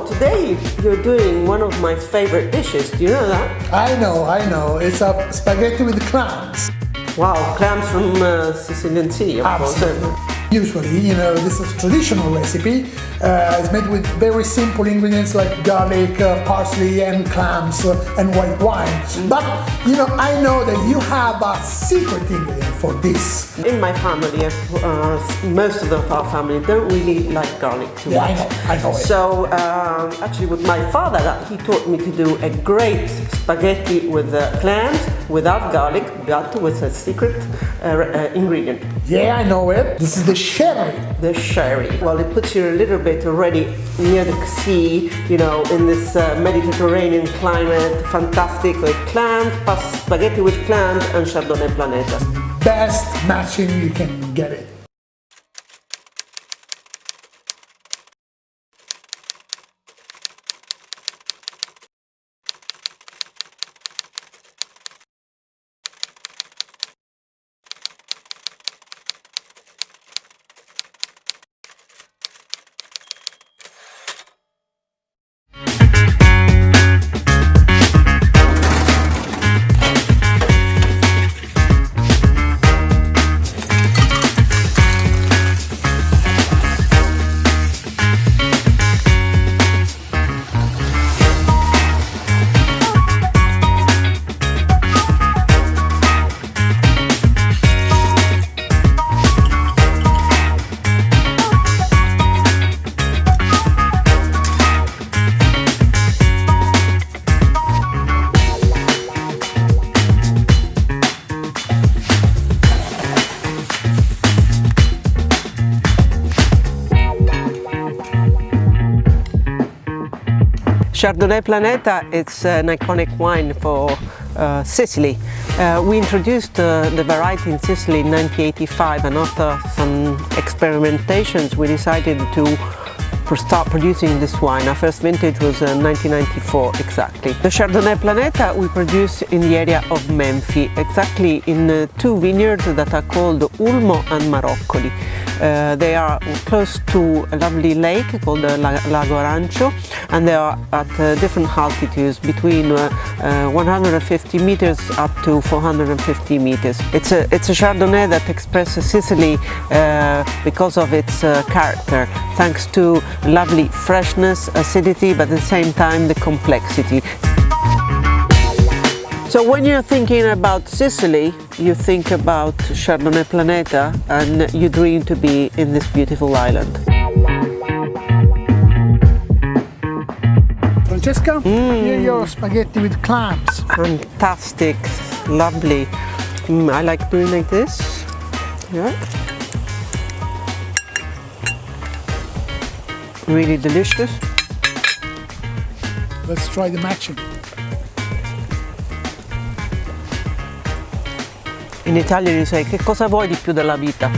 So today you're doing one of my favorite dishes. Do you know that? I know. It's a spaghetti with clams. Wow, clams from Sicilian Sea, of course. Usually, this is a traditional recipe. It's made with very simple ingredients like garlic, parsley, and clams and white wine. But, I know that you have a secret ingredient for this. In my family, most of our family don't really like garlic too much. Yeah, I know it. So, actually with my father, he taught me to do a great spaghetti with clams without garlic, but with a secret ingredient. Yeah, I know it. This is the sherry. The sherry. Well, it puts you a little bit already near the sea, in this Mediterranean climate. Fantastic with clams, spaghetti with clams and Chardonnay Planeta. Best matching you can get it. Chardonnay Planeta, it's an iconic wine for Sicily. We introduced the variety in Sicily in 1985, and after some experimentations we decided to start producing this wine. Our first vintage was 1994 exactly. The Chardonnay Planeta we produce in the area of Menfi, exactly in two vineyards that are called Ulmo and Maroccoli. They are close to a lovely lake called Lago Arancio, and they are at different altitudes between 150 meters up to 450 meters. It's a Chardonnay that expresses Sicily because of its character, thanks to lovely freshness, acidity, but at the same time the complexity. So when you're thinking about Sicily, you think about Chardonnay Planeta and you dream to be in this beautiful island. Francesca, here your spaghetti with clams. Fantastic, lovely. I like doing like this. Yeah. Really delicious. Let's try the matching. In Italia si dice che cosa vuoi di più della vita?